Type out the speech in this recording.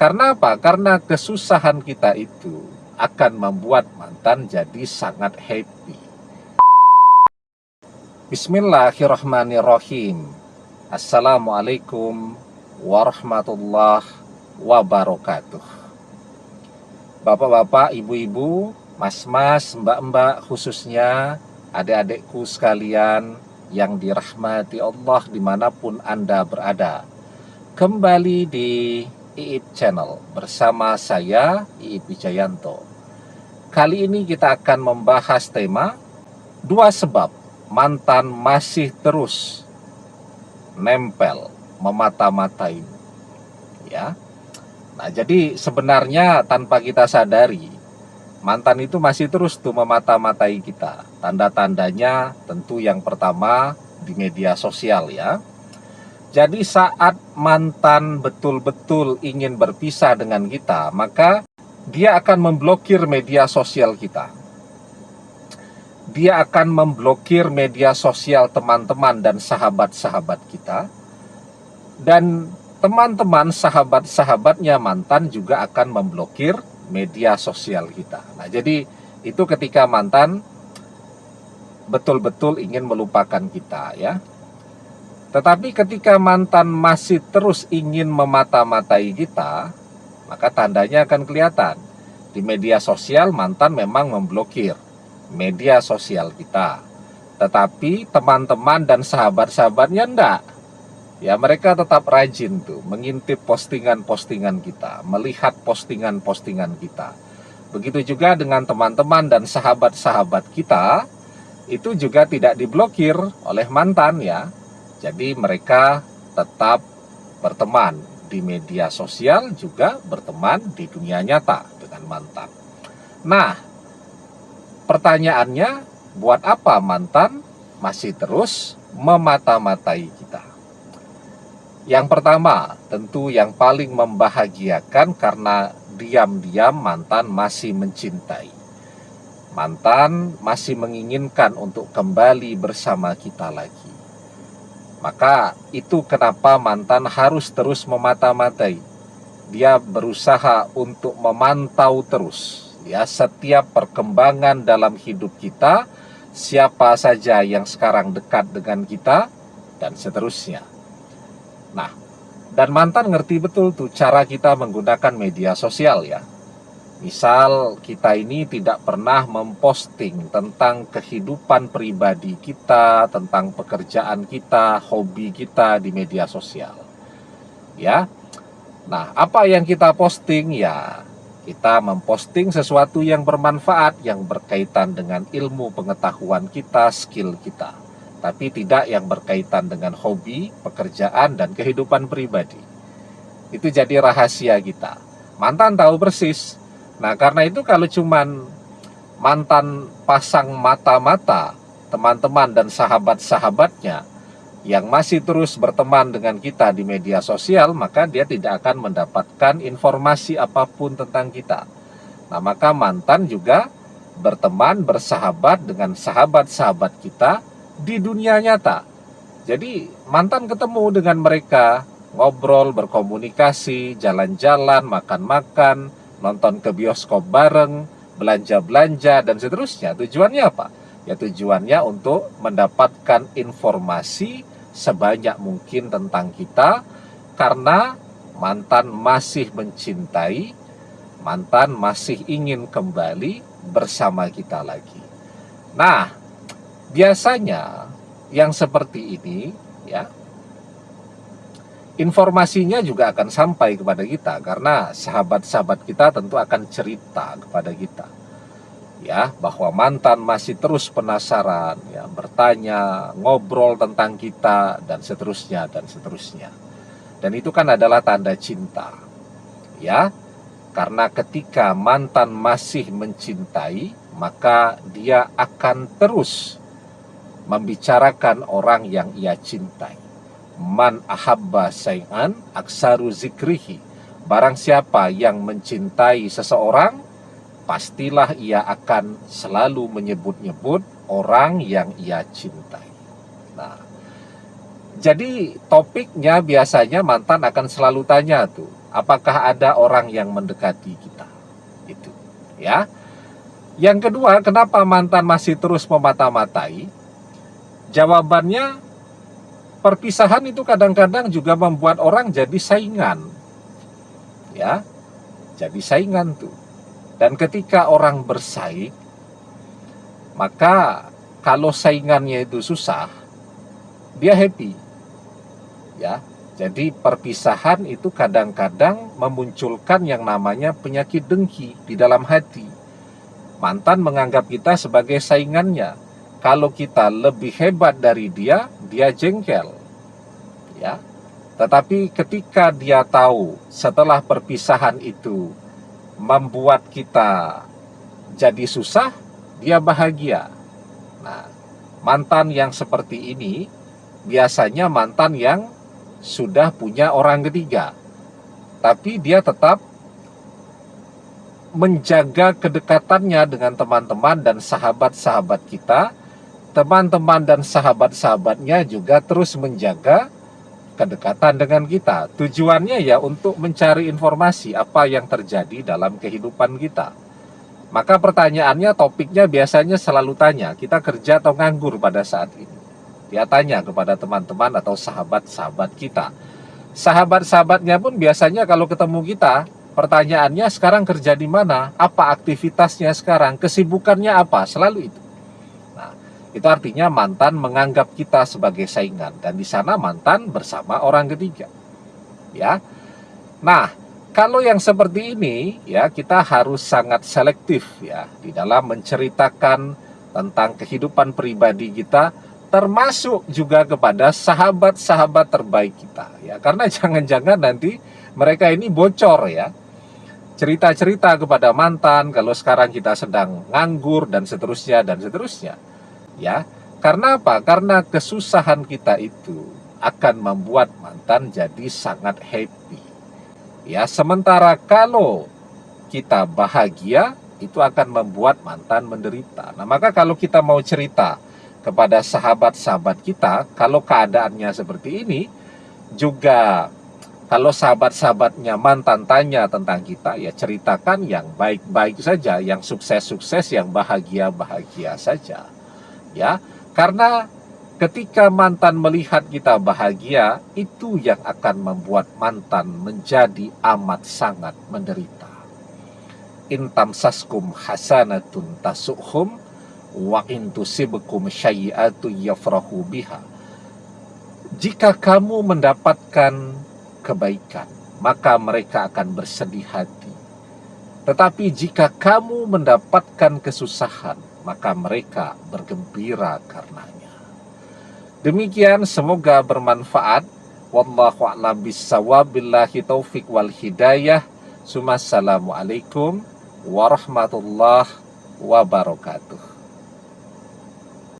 Karena apa? Karena kesusahan kita itu akan membuat mantan jadi sangat happy. Bismillahirrahmanirrahim. Assalamualaikum warahmatullahi wabarakatuh. Bapak-bapak, ibu-ibu, mas-mas, mbak-mbak, khususnya adik-adikku sekalian yang dirahmati Allah dimanapun Anda berada. Kembali di Iip Channel bersama saya, Iip Wijayanto. Kali ini kita akan membahas tema 2 sebab mantan masih terus nempel, memata-matai. Ya. Nah, jadi sebenarnya tanpa kita sadari, mantan itu masih terus tuh memata-matai kita. Tanda-tandanya tentu yang pertama di media sosial ya. Jadi saat mantan betul-betul ingin berpisah dengan kita, maka dia akan memblokir media sosial kita. Dia akan memblokir media sosial teman-teman dan sahabat-sahabat kita. Dan teman-teman, sahabat-sahabatnya mantan juga akan memblokir media sosial kita. Nah, jadi itu ketika mantan betul-betul ingin melupakan kita ya. Tetapi ketika mantan masih terus ingin memata-matai kita, maka tandanya akan kelihatan. Di media sosial mantan memang memblokir media sosial kita. Tetapi teman-teman dan sahabat-sahabatnya enggak. Ya, mereka tetap rajin tuh mengintip postingan-postingan kita, melihat postingan-postingan kita. Begitu juga dengan teman-teman dan sahabat-sahabat kita, itu juga tidak diblokir oleh mantan ya. Jadi mereka tetap berteman di media sosial, juga berteman di dunia nyata dengan mantan. Nah, pertanyaannya, buat apa mantan masih terus memata-matai kita? Yang pertama, tentu yang paling membahagiakan karena diam-diam mantan masih mencintai. Mantan masih menginginkan untuk kembali bersama kita lagi. Maka itu kenapa mantan harus terus memata-matai. Dia berusaha untuk memantau terus ya setiap perkembangan dalam hidup kita, siapa saja yang sekarang dekat dengan kita, dan seterusnya. Nah, dan mantan ngerti betul tuh cara kita menggunakan media sosial ya. Misal kita ini tidak pernah memposting tentang kehidupan pribadi kita, tentang pekerjaan kita, hobi kita di media sosial. Ya. Nah, apa yang kita posting ya? Kita memposting sesuatu yang bermanfaat, yang berkaitan dengan ilmu pengetahuan kita, skill kita. Tapi tidak yang berkaitan dengan hobi, pekerjaan, dan kehidupan pribadi. Itu jadi rahasia kita. Mantan tahu persis. Nah, karena itu kalau cuman mantan pasang mata-mata teman-teman dan sahabat-sahabatnya yang masih terus berteman dengan kita di media sosial, maka dia tidak akan mendapatkan informasi apapun tentang kita. Nah, maka mantan juga berteman, bersahabat dengan sahabat-sahabat kita di dunia nyata. Jadi mantan ketemu dengan mereka, ngobrol, berkomunikasi, jalan-jalan, makan-makan, nonton ke bioskop bareng, belanja-belanja, dan seterusnya. Tujuannya apa? Ya tujuannya untuk mendapatkan informasi sebanyak mungkin tentang kita, karena mantan masih mencintai, mantan masih ingin kembali bersama kita lagi. Nah, biasanya yang seperti ini ya, informasinya juga akan sampai kepada kita karena sahabat-sahabat kita tentu akan cerita kepada kita ya, bahwa mantan masih terus penasaran ya, bertanya, ngobrol tentang kita, dan seterusnya dan seterusnya. Dan itu kan adalah tanda cinta ya, karena ketika mantan masih mencintai, maka dia akan terus membicarakan orang yang ia cintai. Man ahabba say'an aksaru zikrihi. Barang siapa yang mencintai seseorang, pastilah ia akan selalu menyebut-nyebut orang yang ia cintai. Nah, jadi topiknya biasanya mantan akan selalu tanya tuh, apakah ada orang yang mendekati kita. Itu, ya. Yang kedua, kenapa mantan masih terus memata-matai? Jawabannya, perpisahan itu kadang-kadang juga membuat orang jadi saingan. Ya, jadi saingan tuh. Dan ketika orang bersaing, maka kalau saingannya itu susah, dia happy. Ya, jadi perpisahan itu kadang-kadang memunculkan yang namanya penyakit dengki di dalam hati. Mantan menganggap kita sebagai saingannya. Kalau kita lebih hebat dari dia, dia jengkel. Ya. Tetapi ketika dia tahu setelah perpisahan itu membuat kita jadi susah, dia bahagia. Nah, mantan yang seperti ini biasanya mantan yang sudah punya orang ketiga, tapi dia tetap menjaga kedekatannya dengan teman-teman dan sahabat-sahabat kita. Teman-teman dan sahabat-sahabatnya juga terus menjaga kedekatan dengan kita. Tujuannya ya untuk mencari informasi apa yang terjadi dalam kehidupan kita. Maka pertanyaannya, topiknya biasanya selalu tanya, kita kerja atau nganggur pada saat ini? Dia tanya kepada teman-teman atau sahabat-sahabat kita. Sahabat-sahabatnya pun biasanya kalau ketemu kita, pertanyaannya sekarang kerja di mana? Apa aktivitasnya sekarang? Kesibukannya apa? Selalu itu. Nah, itu artinya mantan menganggap kita sebagai saingan, dan di sana mantan bersama orang ketiga. Ya. Nah, kalau yang seperti ini ya kita harus sangat selektif ya di dalam menceritakan tentang kehidupan pribadi kita, termasuk juga kepada sahabat-sahabat terbaik kita ya, karena jangan-jangan nanti mereka ini bocor ya, cerita-cerita kepada mantan kalau sekarang kita sedang nganggur dan seterusnya ya. Karena apa? Karena kesusahan kita itu akan membuat mantan jadi sangat happy ya, sementara kalau kita bahagia itu akan membuat mantan menderita. Nah, maka kalau kita mau cerita kepada sahabat-sahabat kita, kalau keadaannya seperti ini, juga kalau sahabat-sahabatnya mantan tanya tentang kita, ya ceritakan yang baik-baik saja, yang sukses-sukses, yang bahagia-bahagia saja. Ya, karena ketika mantan melihat kita bahagia, itu yang akan membuat mantan menjadi amat sangat menderita. Intam saskum hasanatun tasuhum wa intusibkum syai'atu yafrahu biha. Jika kamu mendapatkan kebaikan, maka mereka akan bersedih hati. Tetapi jika kamu mendapatkan kesusahan, maka mereka bergembira karenanya. Demikian, semoga bermanfaat. Wallahu a'lam bishawab, billahi taufik wal hidayah. Assalamualaikum warahmatullahi wabarakatuh.